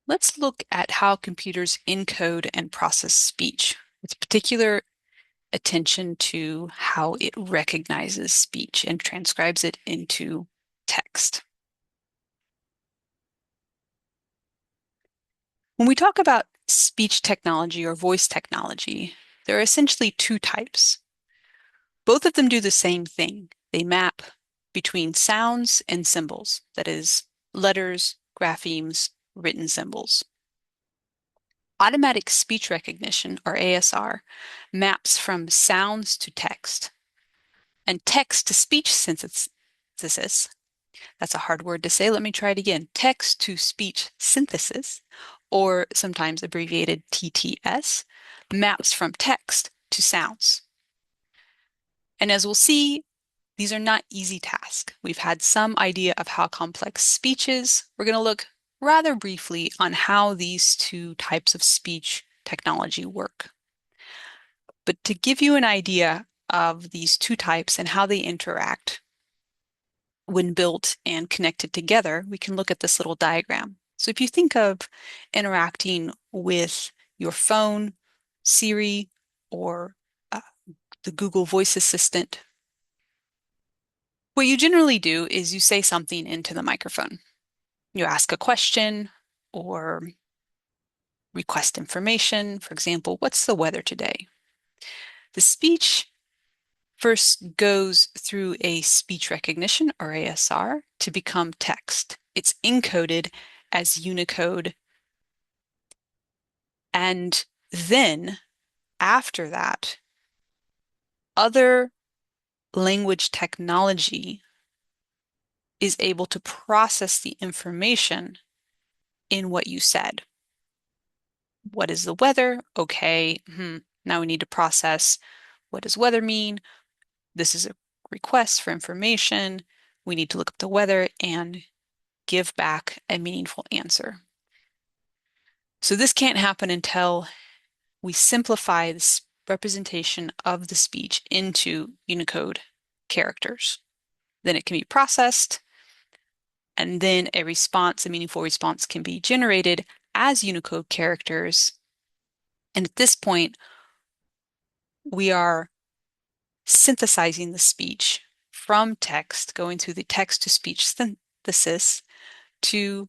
Let's look at how computers encode and process speech, with particular attention to how it recognizes speech and transcribes it into text. When we talk about speech technology or voice technology, there are essentially two types. Both of them do the same thing. They map between sounds and symbols, that is, letters, graphemes, written symbols. Automatic speech recognition, or ASR, maps from sounds to text and text to speech synthesis. That's a hard word to say. Let me try it again. Text to speech synthesis, or sometimes abbreviated TTS, maps from text to sounds. And as we'll see, these are not easy tasks. We've had some idea of how complex speech is. We're going to look rather briefly on how these two types of speech technology work. But to give you an idea of these two types and how they interact when built and connected together, we can look at this little diagram. So if you think of interacting with your phone, Siri, or uh, the Google Voice Assistant, what you generally do is you say something into the microphone. You ask a question or request information. For example, what's the weather today? The speech first goes through a speech recognition, or ASR, to become text. It's encoded as Unicode. And then after that, other language technology is able to process the information in what you said. What is the weather? Okay, now we need to process what does weather mean? This is a request for information. We need to look up the weather and give back a meaningful answer. So this can't happen until we simplify this representation of the speech into Unicode characters. Then it can be processed, and then a response, a meaningful response, can be generated as Unicode characters. And at this point, we are synthesizing the speech from text, going through the text-to-speech synthesis to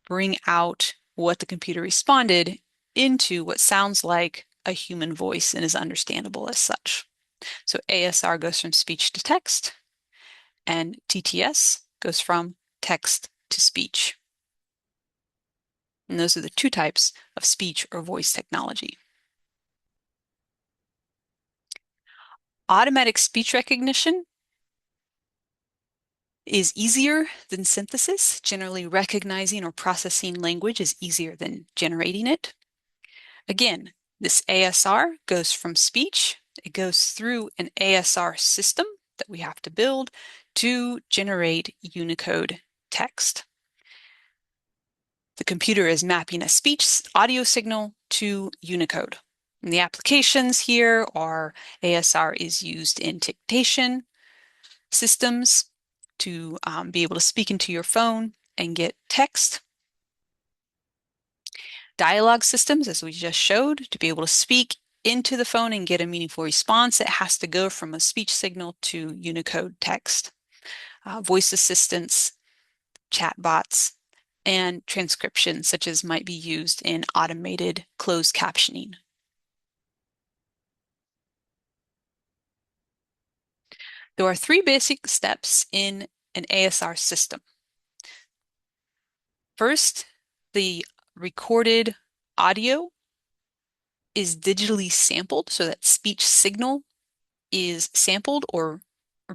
bring out what the computer responded into what sounds like a human voice and is understandable as such. So ASR goes from speech to text, and TTS goes from text to speech. And those are the two types of speech or voice technology. Automatic speech recognition is easier than synthesis. Generally, recognizing or processing language is easier than generating it. Again, this ASR goes from speech. It goes through an ASR system that we have to build to generate Unicode text. The computer is mapping a speech audio signal to Unicode. And the applications here are ASR is used in dictation systems to be able to speak into your phone and get text. Dialogue systems, as we just showed, to be able to speak into the phone and get a meaningful response, it has to go from a speech signal to Unicode text. Voice assistants, chatbots, and transcription, such as might be used in automated closed captioning. There are three basic steps in an ASR system. First, the recorded audio is digitally sampled, so that speech signal is sampled or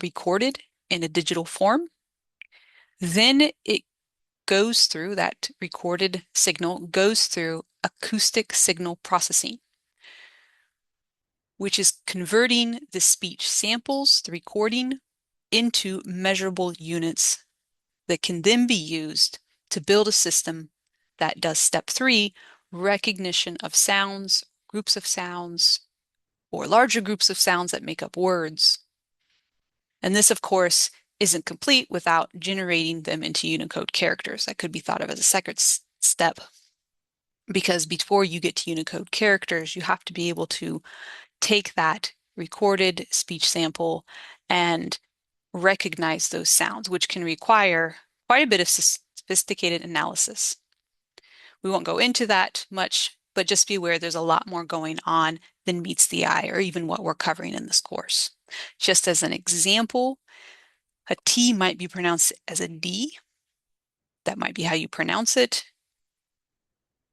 recorded in a digital form. Then it goes through, that recorded signal goes through acoustic signal processing, which is converting the speech samples, the recording, into measurable units that can then be used to build a system that does step 3, recognition of sounds, groups of sounds, or larger groups of sounds that make up words. And this, of course, isn't complete without generating them into Unicode characters. That could be thought of as a second step. because before you get to Unicode characters, you have to be able to take that recorded speech sample and recognize those sounds, which can require quite a bit of sophisticated analysis. We won't go into that much, but just be aware there's a lot more going on than meets the eye, or even what we're covering in this course. Just as an example, a T might be pronounced as a D. That might be how you pronounce it,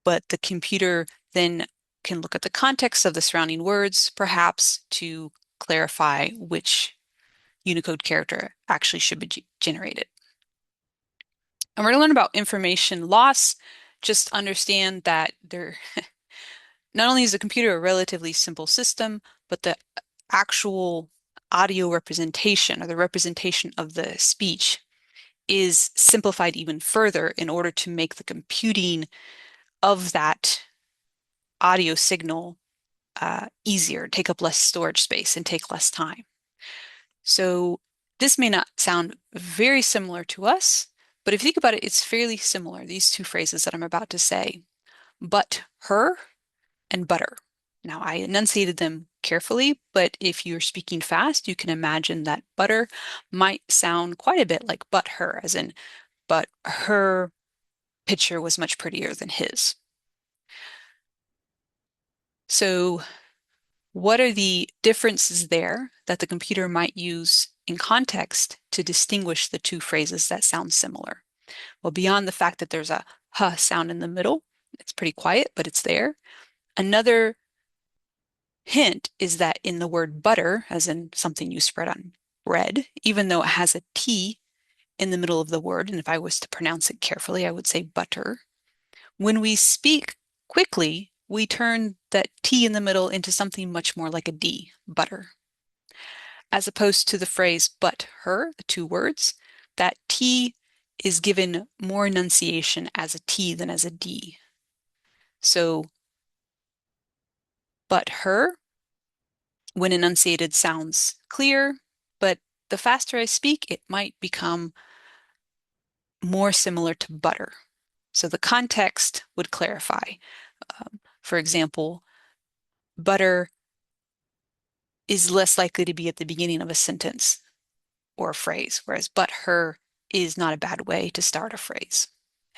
but the computer then can look at the context of the surrounding words, perhaps to clarify which Unicode character actually should be generated. And we're going to learn about information loss. Just understand that not only is the computer a relatively simple system, but the actual audio representation or the representation of the speech is simplified even further in order to make the computing of that audio signal easier, take up less storage space, and take less time. So this may not sound very similar to us, but if you think about it, it's fairly similar, these two phrases that I'm about to say. But her and butter. Now, I enunciated them carefully, but if you're speaking fast, you can imagine that butter might sound quite a bit like but her, as in, but her picture was much prettier than his. So, what are the differences there that the computer might use in context to distinguish the two phrases that sound similar? Well, beyond the fact that there's a huh sound in the middle, it's pretty quiet, but it's there. Another hint is that in the word butter, as in something you spread on bread, even though it has a T in the middle of the word, and if I was to pronounce it carefully, I would say butter. When we speak quickly, we turn that T in the middle into something much more like a D, butter. As opposed to the phrase but her, the two words, that T is given more enunciation as a T than as a D. So, but her, when enunciated, sounds clear, but the faster I speak, it might become more similar to butter. So the context would clarify. For example, butter is less likely to be at the beginning of a sentence or a phrase, whereas but her is not a bad way to start a phrase.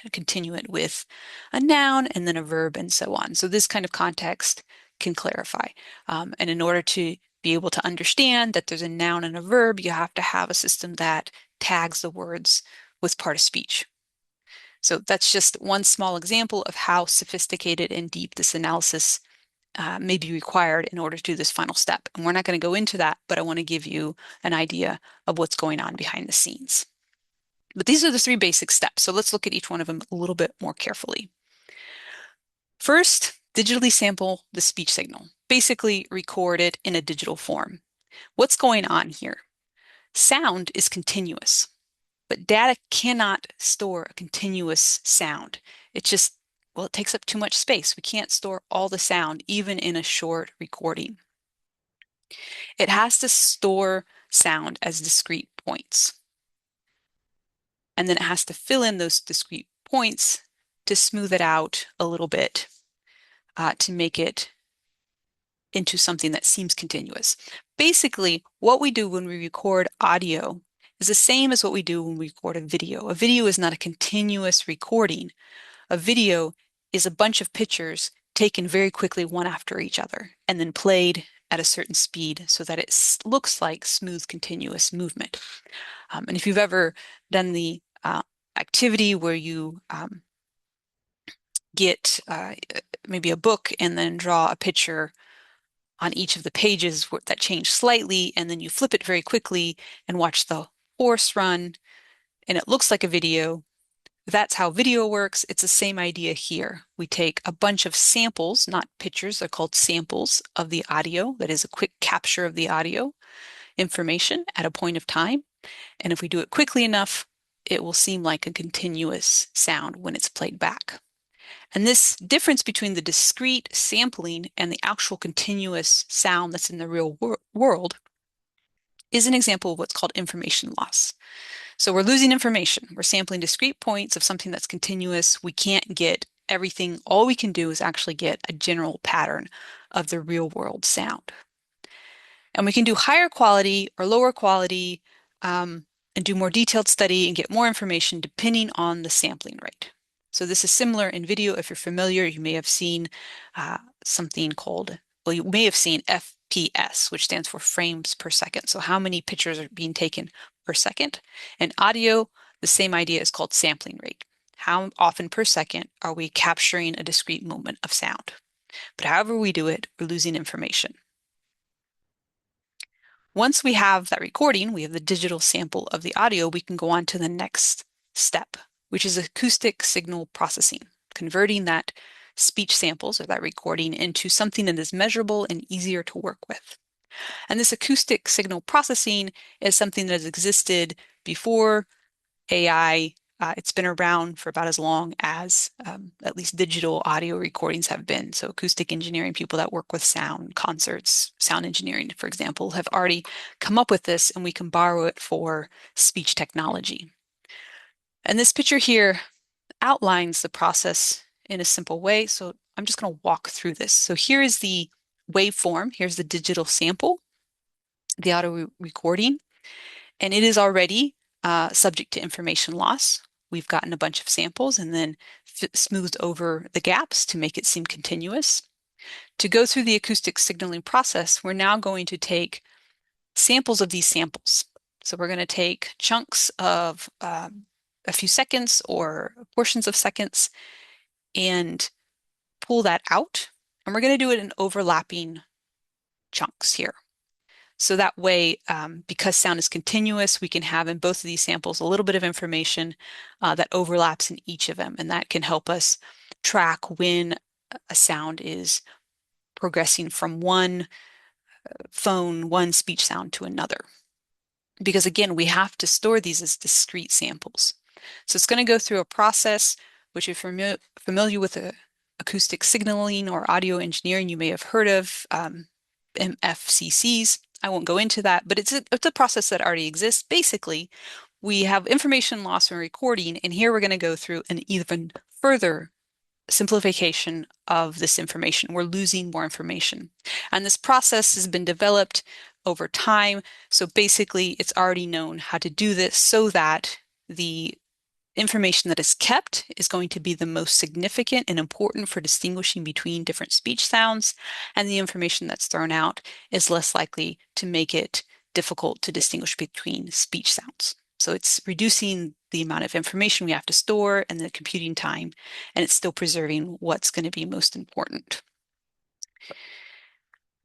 And continue it with a noun and then a verb and so on. So this kind of context can clarify. And in order to be able to understand that there's a noun and a verb, you have to have a system that tags the words with part of speech. So that's just one small example of how sophisticated and deep this analysis may be required in order to do this final step. And we're not going to go into that, but I want to give you an idea of what's going on behind the scenes. But these are the three basic steps. So let's look at each one of them a little bit more carefully. First, digitally sample the speech signal. Basically, record it in a digital form. What's going on here? Sound is continuous, but data cannot store a continuous sound. It just, well, it takes up too much space. We can't store all the sound, even in a short recording. It has to store sound as discrete points. And then it has to fill in those discrete points to smooth it out a little bit to make it into something that seems continuous. Basically, what we do when we record audio is the same as what we do when we record a video. A video is not a continuous recording. A video is a bunch of pictures taken very quickly one after each other and then played at a certain speed so that it looks like smooth, continuous movement. And if you've ever done the activity where you get maybe a book and then draw a picture on each of the pages that change slightly, and then you flip it very quickly and watch the horse run, and it looks like a video. That's how video works. It's the same idea here. We take a bunch of samples, not pictures, they're called samples of the audio. That is a quick capture of the audio information at a point of time. And if we do it quickly enough, it will seem like a continuous sound when it's played back. And this difference between the discrete sampling and the actual continuous sound that's in the real world is an example of what's called information loss. So we're losing information. We're sampling discrete points of something that's continuous. We can't get everything. All we can do is actually get a general pattern of the real world sound. And we can do higher quality or lower quality and do more detailed study and get more information depending on the sampling rate. So this is similar in video. If you're familiar, you may have seen something called, well, you may have seen FPS, which stands for frames per second. So how many pictures are being taken per second? In audio, the same idea is called sampling rate. How often per second are we capturing a discrete moment of sound? But however we do it, we're losing information. Once we have that recording, we have the digital sample of the audio, we can go on to the next step, which is acoustic signal processing, converting that speech samples or that recording into something that is measurable and easier to work with. And this acoustic signal processing is something that has existed before AI. It's been around for about as long as at least digital audio recordings have been. So acoustic engineering, people that work with sound, concerts, sound engineering, for example, have already come up with this, and we can borrow it for speech technology. And this picture here outlines the process in a simple way. So I'm just going to walk through this. So here is the waveform. Here's the digital sample, the audio recording, and it is already subject to information loss. We've gotten a bunch of samples and then smoothed over the gaps to make it seem continuous. To go through the acoustic signaling process, we're now going to take samples of these samples. So we're going to take chunks of a few seconds or portions of seconds and pull that out. And we're going to do it in overlapping chunks here. So that way, because sound is continuous, we can have in both of these samples a little bit of information that overlaps in each of them. And that can help us track when a sound is progressing from one phone, one speech sound to another. Because again, we have to store these as discrete samples. So it's going to go through a process, which if you're familiar with acoustic signaling or audio engineering, you may have heard of MFCCs. I won't go into that, but it's a process that already exists. Basically, we have information loss when recording, and here we're going to go through an even further simplification of this information. We're losing more information. And this process has been developed over time. So basically, it's already known how to do this so that the information that is kept is going to be the most significant and important for distinguishing between different speech sounds, and the information that's thrown out is less likely to make it difficult to distinguish between speech sounds. So it's reducing the amount of information we have to store and the computing time, and it's still preserving what's going to be most important.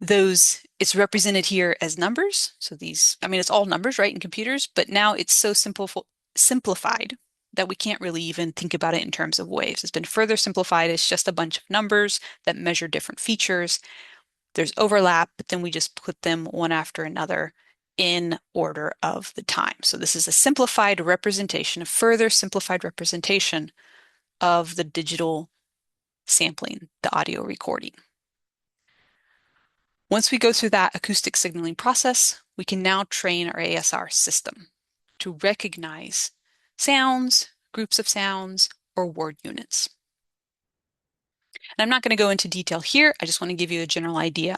It's represented here as numbers. So these, I mean, it's all numbers, right, in computers, but now it's so simplified that we can't really even think about it in terms of waves. It's been further simplified. It's just a bunch of numbers that measure different features. There's overlap, but then we just put them one after another in order of the time. So this is a simplified representation, a further simplified representation of the digital sampling, the audio recording. Once we go through that acoustic signaling process, we can now train our ASR system to recognize sounds, groups of sounds, or word units. And I'm not going to go into detail here. I just want to give you a general idea.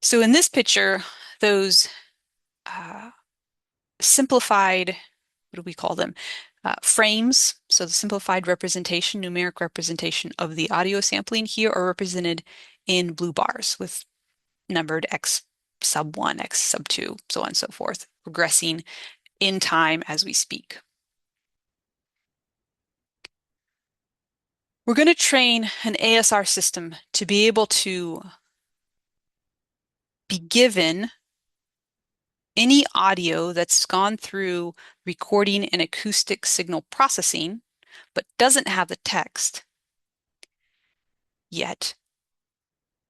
So in this picture, those simplified, what do we call them? Frames. So the simplified representation, numeric representation of the audio sampling here are represented in blue bars with numbered X sub 1, X sub 2, so on and so forth, progressing in time as we speak. We're going to train an ASR system to be able to be given any audio that's gone through recording and acoustic signal processing, but doesn't have the text yet,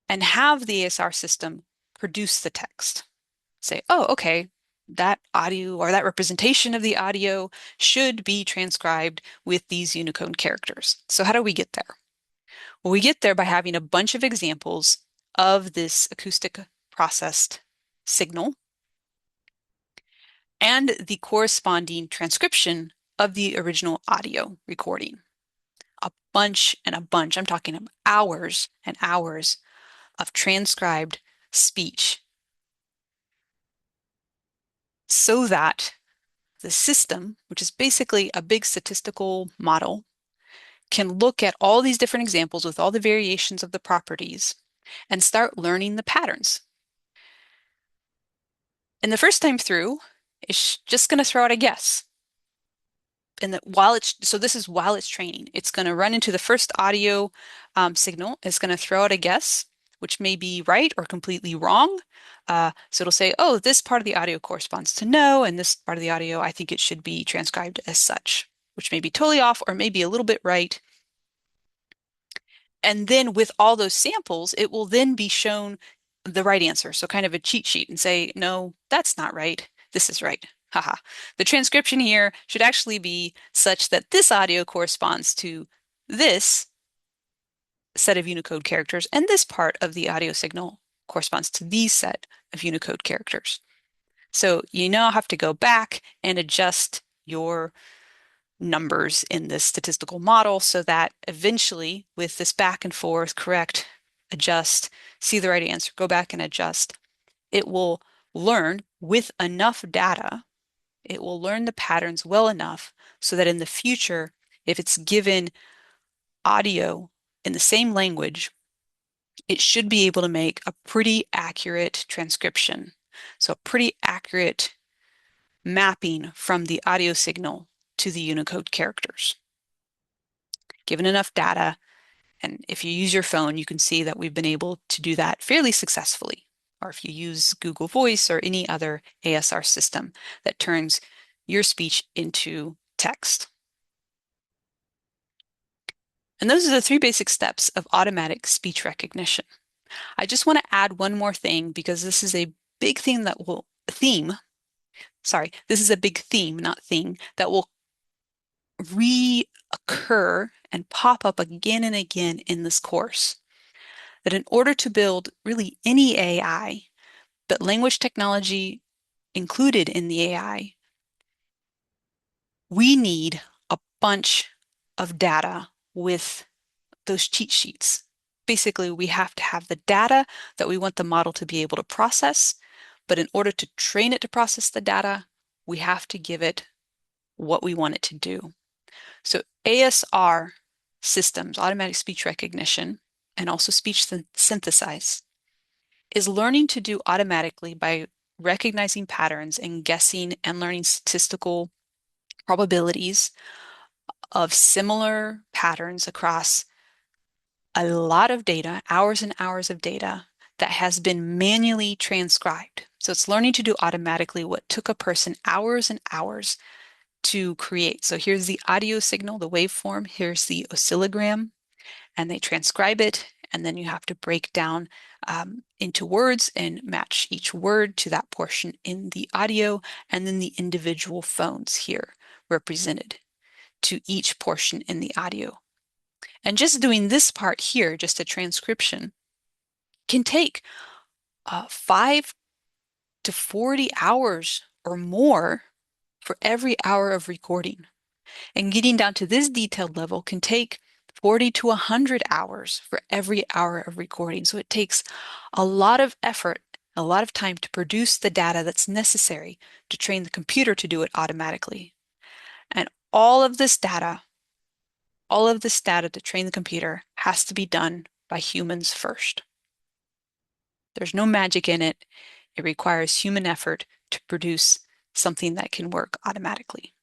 and have the ASR system produce the text. Say, oh, okay, that audio or that representation of the audio should be transcribed with these Unicode characters. So how do we get there? Well, we get there by having a bunch of examples of this acoustic processed signal and the corresponding transcription of the original audio recording. bunch and a bunch, I'm talking of hours and hours of transcribed speech so that the system, which is basically a big statistical model, can look at all these different examples with all the variations of the properties and start learning the patterns. And the first time through, it's just going to throw out a guess. And that while it's so this is while it's training, it's going to run into the first audio signal. It's going to throw out a guess, which may be right or completely wrong. So it'll say, "Oh, this part of the audio corresponds to no, and this part of the audio, I think it should be transcribed as such," which may be totally off or maybe a little bit right. And then with all those samples, it will then be shown the right answer. So kind of a cheat sheet and say, no, that's not right. This is right. Haha. The transcription here should actually be such that this audio corresponds to this set of Unicode characters, and this part of the audio signal corresponds to these set of Unicode characters. So you now have to go back and adjust your numbers in this statistical model so that eventually, with this back and forth, correct, adjust, see the right answer, go back and adjust, it will learn with enough data, it will learn the patterns well enough so that in the future, if it's given audio in the same language, it should be able to make a pretty accurate transcription. So a pretty accurate mapping from the audio signal to the Unicode characters. Given enough data, and if you use your phone, you can see that we've been able to do that fairly successfully. Or if you use Google Voice or any other ASR system that turns your speech into text. And those are the three basic steps of automatic speech recognition. I just want to add one more thing because this is a big thing that will this is a big theme, not thing, that will reoccur and pop up again and again in this course. That in order to build really any AI, but language technology included in the AI, we need a bunch of data with those cheat sheets. Basically, we have to have the data that we want the model to be able to process, but in order to train it to process the data, we have to give it what we want it to do. So ASR systems, automatic speech recognition, and also speech synthesis, is learning to do automatically by recognizing patterns and guessing and learning statistical probabilities of similar patterns across a lot of data, hours and hours of data that has been manually transcribed. So it's learning to do automatically what took a person hours and hours to create. So here's the audio signal, the waveform, here's the oscillogram, and they transcribe it, and then you have to break down into words and match each word to that portion in the audio, and then the individual phones here represented to each portion in the audio. And just doing this part here, just a transcription, can take 5 to 40 hours or more for every hour of recording. And getting down to this detailed level can take 40 to 100 hours for every hour of recording. So it takes a lot of effort, a lot of time to produce the data that's necessary to train the computer to do it automatically. And all of this data to train the computer has to be done by humans first. There's no magic in it. It requires human effort to produce something that can work automatically.